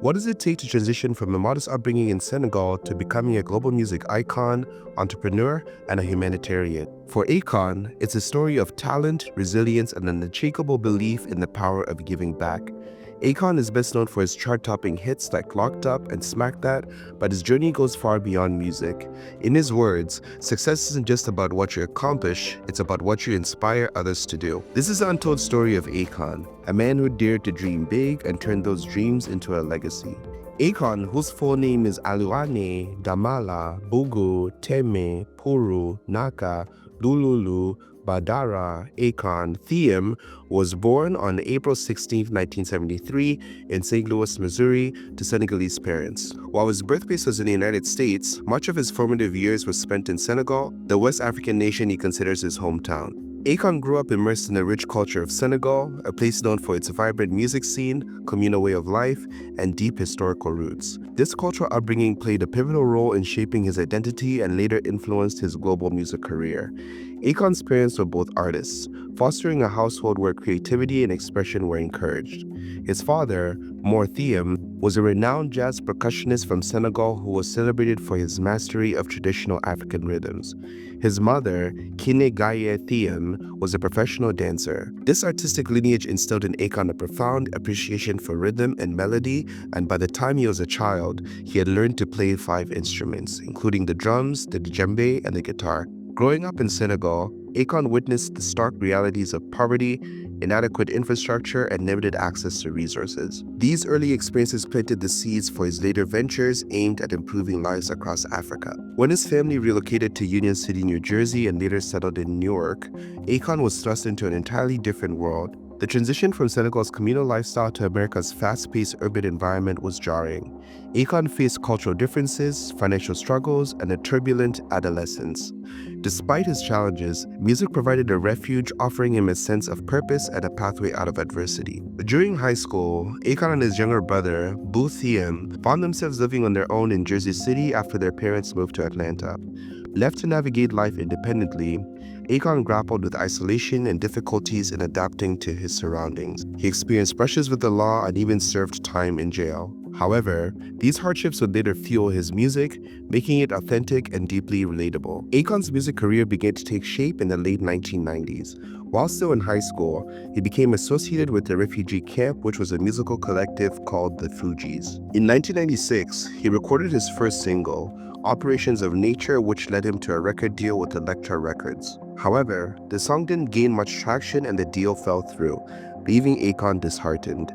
What does it take to transition from a modest upbringing in Senegal to becoming a global music icon, entrepreneur, and a humanitarian? For Akon, it's a story of talent, resilience, and an unshakable belief in the power of giving back. Akon is best known for his chart-topping hits like Locked Up and Smack That, but his journey goes far beyond music. In his words, success isn't just about what you accomplish, it's about what you inspire others to do. This is the untold story of Akon, a man who dared to dream big and turn those dreams into a legacy. Akon, whose full name is Aluane, Damala, Bugu, Teme, Puru, Naka, Lululu, Badara Akon Thiem, was born on April 16, 1973 in St. Louis, Missouri, to Senegalese parents. While his birthplace was in the United States, much of his formative years were spent in Senegal, the West African nation he considers his hometown. Akon grew up immersed in the rich culture of Senegal, a place known for its vibrant music scene, communal way of life, and deep historical roots. This cultural upbringing played a pivotal role in shaping his identity and later influenced his global music career. Akon's parents were both artists, fostering a household where creativity and expression were encouraged. His father, Mor Thiem, was a renowned jazz percussionist from Senegal who was celebrated for his mastery of traditional African rhythms. His mother, Kine Gaye Thiem, was a professional dancer. This artistic lineage instilled in Akon a profound appreciation for rhythm and melody, and by the time he was a child, he had learned to play 5 instruments, including the drums, the djembe, and the guitar. Growing up in Senegal, Akon witnessed the stark realities of poverty, inadequate infrastructure, and limited access to resources. These early experiences planted the seeds for his later ventures aimed at improving lives across Africa. When his family relocated to Union City, New Jersey, and later settled in Newark, Akon was thrust into an entirely different world. The transition from Senegal's communal lifestyle to America's fast-paced urban environment was jarring. Akon faced cultural differences, financial struggles, and a turbulent adolescence. Despite his challenges, music provided a refuge, offering him a sense of purpose and a pathway out of adversity. During high school, Akon and his younger brother, Bu Thiem, found themselves living on their own in Jersey City after their parents moved to Atlanta. Left to navigate life independently, Akon grappled with isolation and difficulties in adapting to his surroundings. He experienced brushes with the law and even served time in jail. However, these hardships would later fuel his music, making it authentic and deeply relatable. Akon's music career began to take shape in the late 1990s. While still in high school, he became associated with the refugee camp, which was a musical collective called the Fugees. In 1996, he recorded his first single, Operations of Nature, which led him to a record deal with Elektra Records. However, the song didn't gain much traction and the deal fell through, leaving Akon disheartened.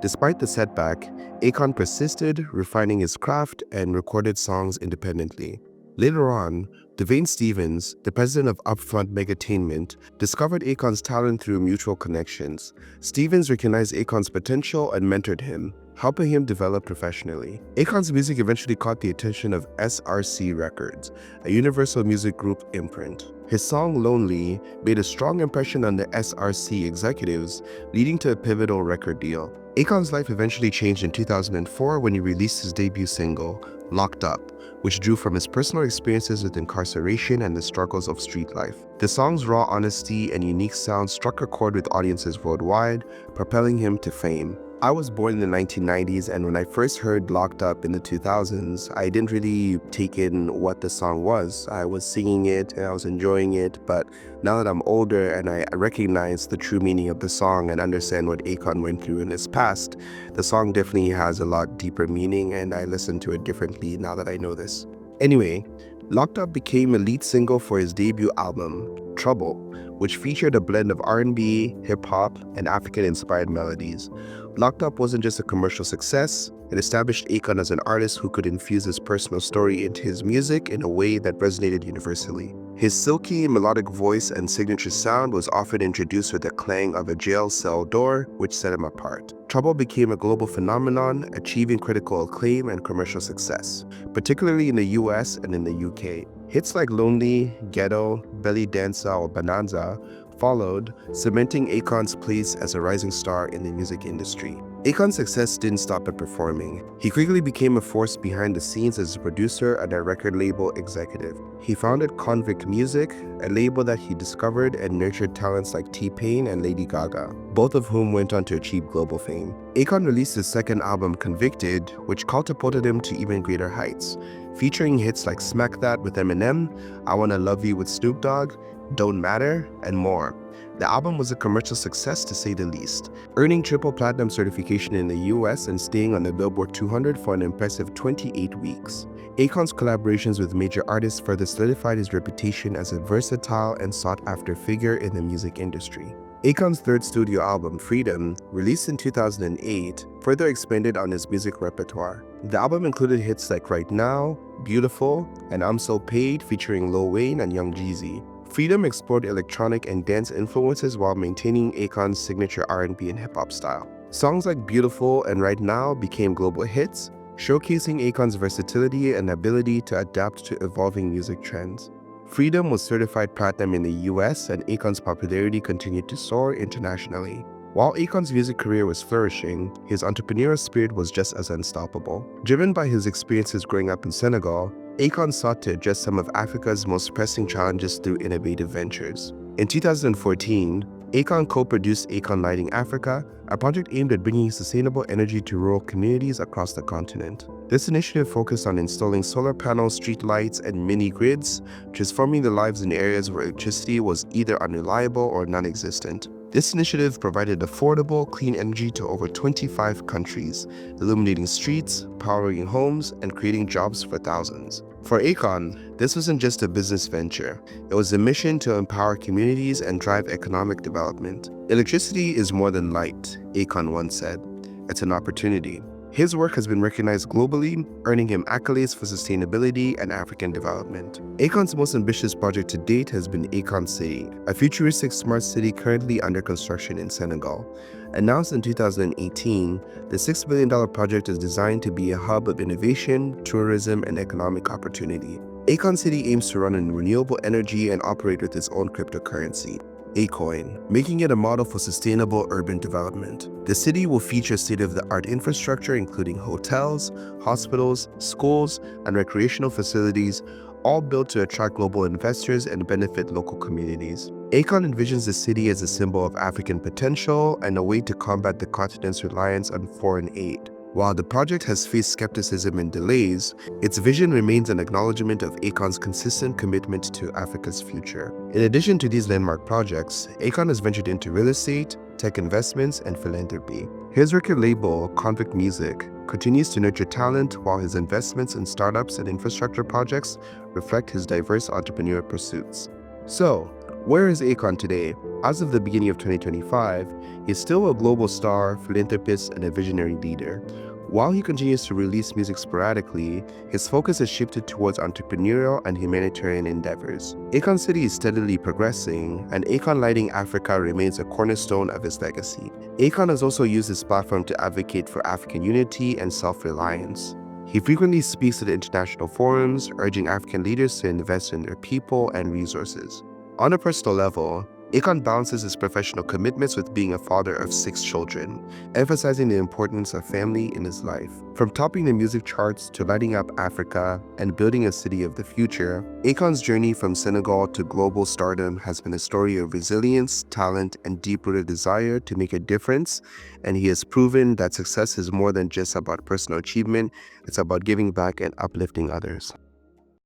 Despite the setback, Akon persisted, refining his craft and recorded songs independently. Later on, Devane Stevens, the president of Upfront Megatainment, discovered Akon's talent through mutual connections. Stevens recognized Akon's potential and mentored him, helping him develop professionally. Akon's music eventually caught the attention of SRC Records, a Universal Music Group imprint. His song Lonely made a strong impression on the SRC executives, leading to a pivotal record deal. Akon's life eventually changed in 2004 when he released his debut single, Locked Up, which drew from his personal experiences with incarceration and the struggles of street life. The song's raw honesty and unique sound struck a chord with audiences worldwide, propelling him to fame. I was born in the 1990s, and when I first heard Locked Up in the 2000s, I didn't really take in what the song was. I was singing it and I was enjoying it, but now that I'm older and I recognize the true meaning of the song and understand what Akon went through in his past, the song definitely has a lot deeper meaning and I listen to it differently now that I know this. Anyway, Locked Up became a lead single for his debut album, Trouble, which featured a blend of R&B, hip-hop, and African-inspired melodies. Locked Up wasn't just a commercial success, it established Akon as an artist who could infuse his personal story into his music in a way that resonated universally. His silky, melodic voice and signature sound was often introduced with the clang of a jail cell door, which set him apart. Trouble became a global phenomenon, achieving critical acclaim and commercial success, particularly in the US and in the UK. Hits like Lonely, Ghetto, Belly Dancer, or Bonanza followed, cementing Akon's place as a rising star in the music industry. Akon's success didn't stop at performing. He quickly became a force behind the scenes as a producer and a record label executive. He founded Convict Music, a label that he discovered and nurtured talents like T-Pain and Lady Gaga, both of whom went on to achieve global fame. Akon released his second album, Convicted, which catapulted him to even greater heights, featuring hits like Smack That with Eminem, I Wanna Love You with Snoop Dogg, Don't Matter, and more. The album was a commercial success to say the least, earning triple platinum certification in the US and staying on the Billboard 200 for an impressive 28 weeks. Akon's collaborations with major artists further solidified his reputation as a versatile and sought-after figure in the music industry. Akon's third studio album, Freedom, released in 2008, further expanded on his music repertoire. The album included hits like Right Now, Beautiful, and I'm So Paid featuring Lil Wayne and Young Jeezy. Freedom explored electronic and dance influences while maintaining Akon's signature R&B and hip-hop style. Songs like Beautiful and Right Now became global hits, showcasing Akon's versatility and ability to adapt to evolving music trends. Freedom was certified platinum in the US, and Akon's popularity continued to soar internationally. While Akon's music career was flourishing, his entrepreneurial spirit was just as unstoppable. Driven by his experiences growing up in Senegal, Akon sought to address some of Africa's most pressing challenges through innovative ventures. In 2014, Akon co-produced Akon Lighting Africa, a project aimed at bringing sustainable energy to rural communities across the continent. This initiative focused on installing solar panels, street lights, and mini-grids, transforming the lives in areas where electricity was either unreliable or non-existent. This initiative provided affordable, clean energy to over 25 countries, illuminating streets, powering homes, and creating jobs for thousands. For Akon, this wasn't just a business venture. It was a mission to empower communities and drive economic development. Electricity is more than light, Akon once said. It's an opportunity. His work has been recognized globally, earning him accolades for sustainability and African development. Akon's most ambitious project to date has been Akon City, a futuristic smart city currently under construction in Senegal. Announced in 2018, the $6 billion project is designed to be a hub of innovation, tourism, and economic opportunity. Akon City aims to run on renewable energy and operate with its own cryptocurrency, Akoin, making it a model for sustainable urban development. The city will feature state-of-the-art infrastructure including hotels, hospitals, schools, and recreational facilities, all built to attract global investors and benefit local communities. Akon envisions the city as a symbol of African potential and a way to combat the continent's reliance on foreign aid. While the project has faced skepticism and delays, its vision remains an acknowledgement of Akon's consistent commitment to Africa's future. In addition to these landmark projects, Akon has ventured into real estate, tech investments, and philanthropy. His record label, Convict Music, continues to nurture talent, while his investments in startups and infrastructure projects reflect his diverse entrepreneurial pursuits. So, where is Akon today? As of the beginning of 2025, he is still a global star, philanthropist, and a visionary leader. While he continues to release music sporadically, his focus has shifted towards entrepreneurial and humanitarian endeavors. Akon City is steadily progressing, and Akon Lighting Africa remains a cornerstone of his legacy. Akon has also used his platform to advocate for African unity and self-reliance. He frequently speaks at international forums, urging African leaders to invest in their people and resources. On a personal level, Akon balances his professional commitments with being a father of 6 children, emphasizing the importance of family in his life. From topping the music charts to lighting up Africa and building a city of the future, Akon's journey from Senegal to global stardom has been a story of resilience, talent, and deep-rooted desire to make a difference, and he has proven that success is more than just about personal achievement, it's about giving back and uplifting others.